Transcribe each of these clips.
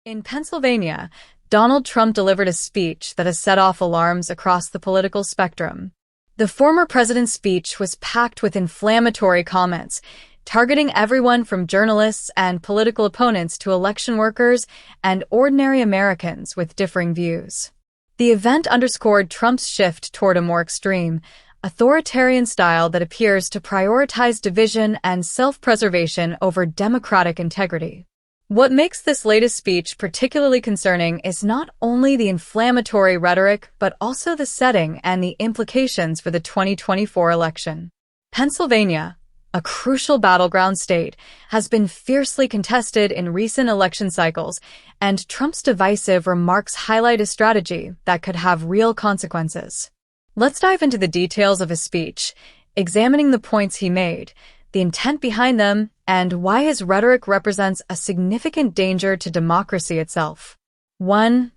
In Pennsylvania, Donald Trump delivered a speech that has set off alarms across the political spectrum. The former president's speech was packed with inflammatory comments, targeting everyone from journalists and political opponents to election workers and ordinary Americans with differing views. The event underscored Trump's shift toward a more extreme, authoritarian style that appears to prioritize division and self-preservation over democratic integrity. What makes this latest speech particularly concerning is not only the inflammatory rhetoric, but also the setting and the implications for the 2024 election. Pennsylvania, a crucial battleground state, has been fiercely contested in recent election cycles, and Trump's divisive remarks highlight a strategy that could have real consequences. Let's dive into the details of his speech, examining the points he made, the intent behind them, and why his rhetoric represents a significant danger to democracy itself. 1.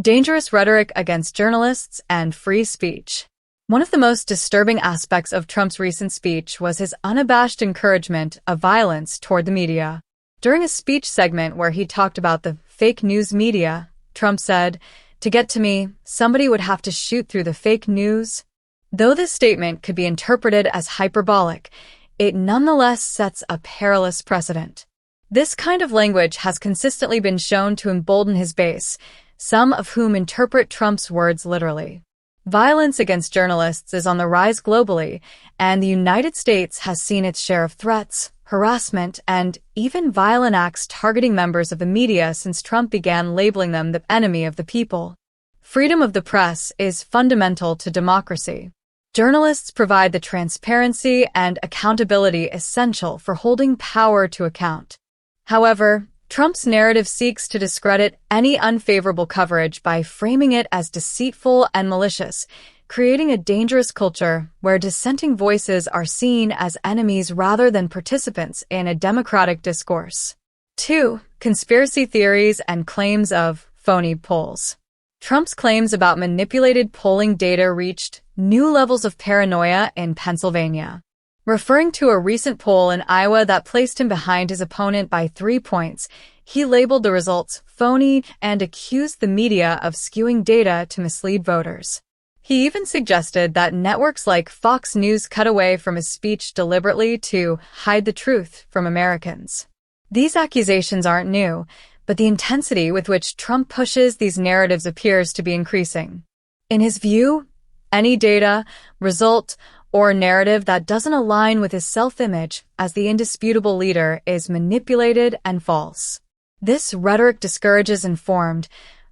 Dangerous rhetoric against journalists and free speech. One of the most disturbing aspects of Trump's recent speech was his unabashed encouragement of violence toward the media. During a speech segment where he talked about the fake news media, Trump said, "To get to me, somebody would have to shoot through the fake news." Though this statement could be interpreted as hyperbolic, it nonetheless sets a perilous precedent. This kind of language has consistently been shown to embolden his base, some of whom interpret Trump's words literally. Violence against journalists is on the rise globally, and the United States has seen its share of threats, harassment, and even violent acts targeting members of the media since Trump began labeling them the enemy of the people. Freedom of the press is fundamental to democracy. Journalists provide the transparency and accountability essential for holding power to account. However, Trump's narrative seeks to discredit any unfavorable coverage by framing it as deceitful and malicious, creating a dangerous culture where dissenting voices are seen as enemies rather than participants in a democratic discourse. 2. Conspiracy theories and claims of phony polls. Trump's claims about manipulated polling data reached new levels of paranoia in Pennsylvania. Referring to a recent poll in Iowa that placed him behind his opponent by 3 points, he labeled the results phony and accused the media of skewing data to mislead voters. He even suggested that networks like Fox News cut away from his speech deliberately to hide the truth from Americans. These accusations aren't new, but the intensity with which Trump pushes these narratives appears to be increasing. In his view, any data, result, or narrative that doesn't align with his self-image as the indisputable leader is manipulated and false. This rhetoric discourages informed,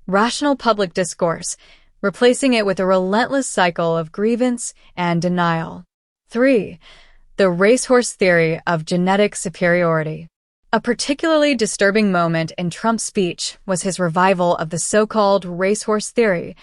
rational public discourse, replacing it with a relentless cycle of grievance and denial. 3. The racehorse theory of genetic superiority. A particularly disturbing moment in Trump's speech was his revival of the so-called racehorse theory.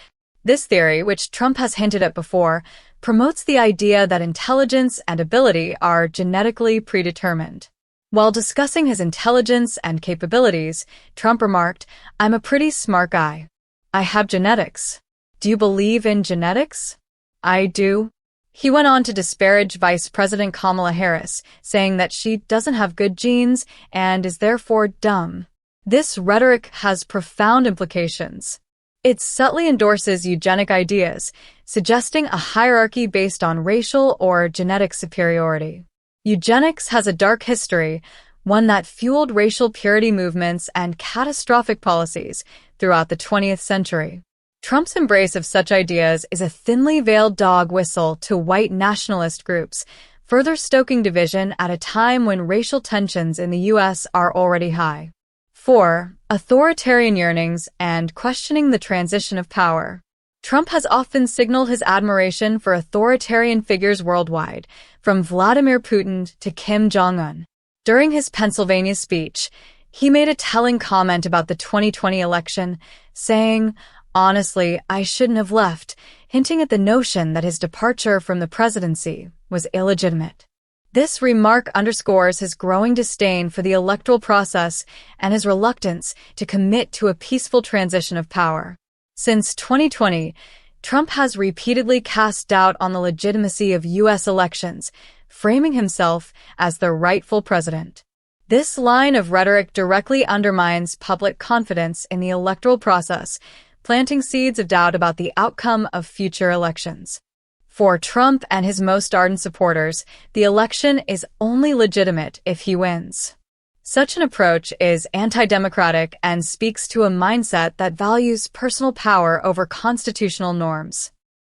This theory, which Trump has hinted at before, promotes the idea that intelligence and ability are genetically predetermined. While discussing his intelligence and capabilities, Trump remarked, "I'm a pretty smart guy. I have genetics. Do you believe in genetics?" "I do." He went on to disparage Vice President Kamala Harris, saying that she doesn't have good genes and is therefore dumb. This rhetoric has profound implications. It subtly endorses eugenic ideas, suggesting a hierarchy based on racial or genetic superiority. Eugenics has a dark history, one that fueled racial purity movements and catastrophic policies throughout the 20th century. Trump's embrace of such ideas is a thinly veiled dog whistle to white nationalist groups, further stoking division at a time when racial tensions in the U.S. are already high. 4. Authoritarian yearnings and questioning the transition of power. Trump has often signaled his admiration for authoritarian figures worldwide, from Vladimir Putin to Kim Jong-un. During his Pennsylvania speech, he made a telling comment about the 2020 election, saying, "Honestly, I shouldn't have left," hinting at the notion that his departure from the presidency was illegitimate. This remark underscores his growing disdain for the electoral process and his reluctance to commit to a peaceful transition of power. Since 2020, Trump has repeatedly cast doubt on the legitimacy of U.S. elections, framing himself as the rightful president. This line of rhetoric directly undermines public confidence in the electoral process, planting seeds of doubt about the outcome of future elections. For Trump and his most ardent supporters, the election is only legitimate if he wins. Such an approach is anti-democratic and speaks to a mindset that values personal power over constitutional norms.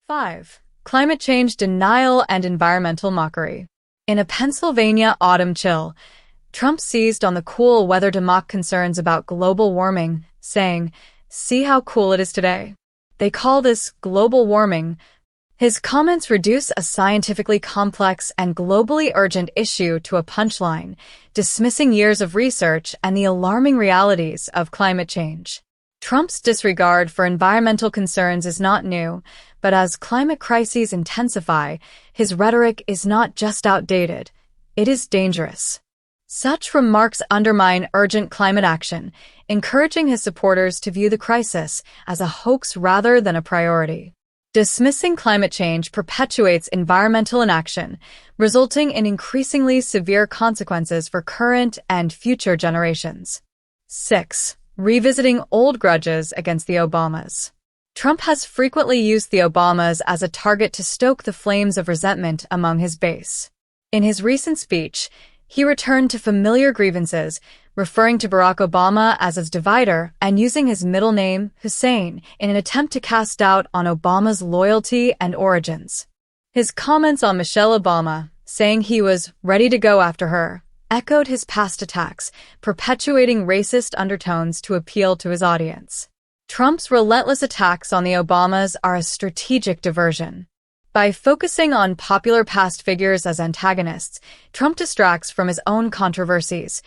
5. Climate change denial and environmental mockery. In a Pennsylvania autumn chill, Trump seized on the cool weather to mock concerns about global warming, saying, "See how cool it is today. They call this global warming." His comments reduce a scientifically complex and globally urgent issue to a punchline, dismissing years of research and the alarming realities of climate change. Trump's disregard for environmental concerns is not new, but as climate crises intensify, his rhetoric is not just outdated, it is dangerous. Such remarks undermine urgent climate action, encouraging his supporters to view the crisis as a hoax rather than a priority. Dismissing climate change perpetuates environmental inaction, resulting in increasingly severe consequences for current and future generations. 6. Revisiting old grudges against the Obamas. Trump has frequently used the Obamas as a target to stoke the flames of resentment among his base. In his recent speech, he returned to familiar grievances, referring to Barack Obama as his divider and using his middle name, Hussein, in an attempt to cast doubt on Obama's loyalty and origins. His comments on Michelle Obama, saying he was ready to go after her, echoed his past attacks, perpetuating racist undertones to appeal to his audience. Trump's relentless attacks on the Obamas are a strategic diversion. By focusing on popular past figures as antagonists, Trump distracts from his own controversies,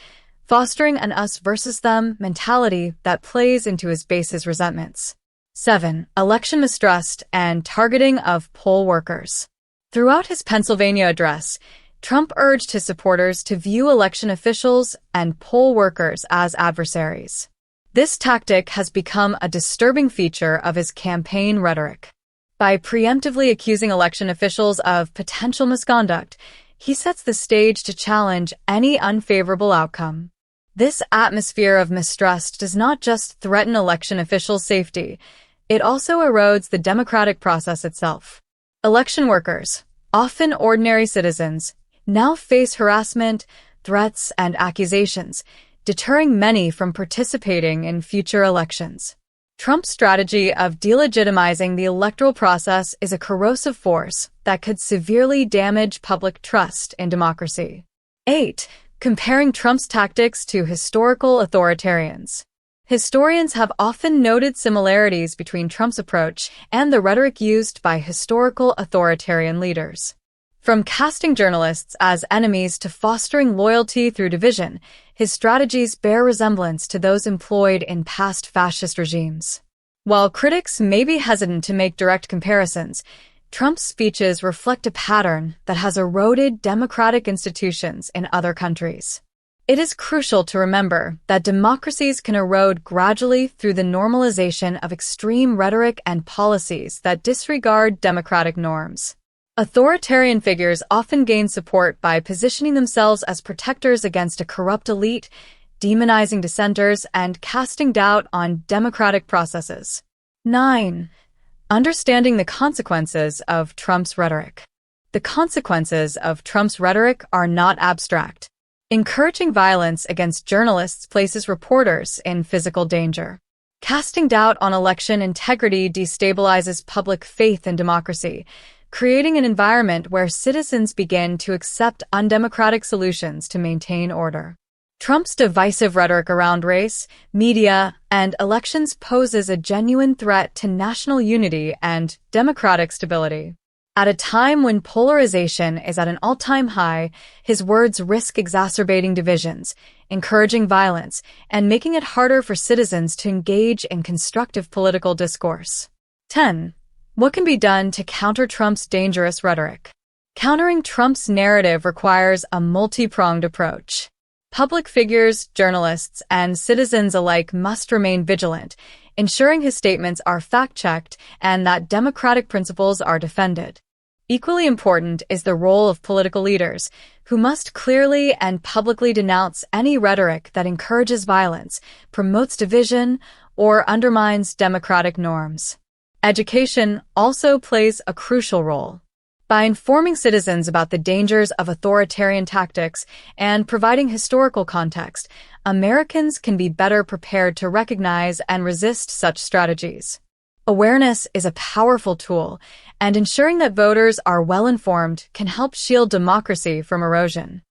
fostering an us versus them mentality that plays into his base's resentments. 7. Election mistrust and targeting of poll workers. Throughout his Pennsylvania address, Trump urged his supporters to view election officials and poll workers as adversaries. This tactic has become a disturbing feature of his campaign rhetoric. By preemptively accusing election officials of potential misconduct, he sets the stage to challenge any unfavorable outcome. This atmosphere of mistrust does not just threaten election officials' safety, it also erodes the democratic process itself. Election workers, often ordinary citizens, now face harassment, threats, and accusations, deterring many from participating in future elections. Trump's strategy of delegitimizing the electoral process is a corrosive force that could severely damage public trust in democracy. 8. Comparing Trump's tactics to historical authoritarians. Historians have often noted similarities between Trump's approach and the rhetoric used by historical authoritarian leaders. From casting journalists as enemies to fostering loyalty through division, his strategies bear resemblance to those employed in past fascist regimes. While critics may be hesitant to make direct comparisons, Trump's speeches reflect a pattern that has eroded democratic institutions in other countries. It is crucial to remember that democracies can erode gradually through the normalization of extreme rhetoric and policies that disregard democratic norms. Authoritarian figures often gain support by positioning themselves as protectors against a corrupt elite, demonizing dissenters, and casting doubt on democratic processes. 9. Understanding the consequences of Trump's rhetoric. The consequences of Trump's rhetoric are not abstract. Encouraging violence against journalists places reporters in physical danger. Casting doubt on election integrity destabilizes public faith in democracy, creating an environment where citizens begin to accept undemocratic solutions to maintain order. Trump's divisive rhetoric around race, media, and elections poses a genuine threat to national unity and democratic stability. At a time when polarization is at an all-time high, his words risk exacerbating divisions, encouraging violence, and making it harder for citizens to engage in constructive political discourse. 10. What can be done to counter Trump's dangerous rhetoric? Countering Trump's narrative requires a multi-pronged approach. Public figures, journalists, and citizens alike must remain vigilant, ensuring his statements are fact-checked and that democratic principles are defended. Equally important is the role of political leaders, who must clearly and publicly denounce any rhetoric that encourages violence, promotes division, or undermines democratic norms. Education also plays a crucial role. By informing citizens about the dangers of authoritarian tactics and providing historical context, Americans can be better prepared to recognize and resist such strategies. Awareness is a powerful tool, and ensuring that voters are well informed can help shield democracy from erosion.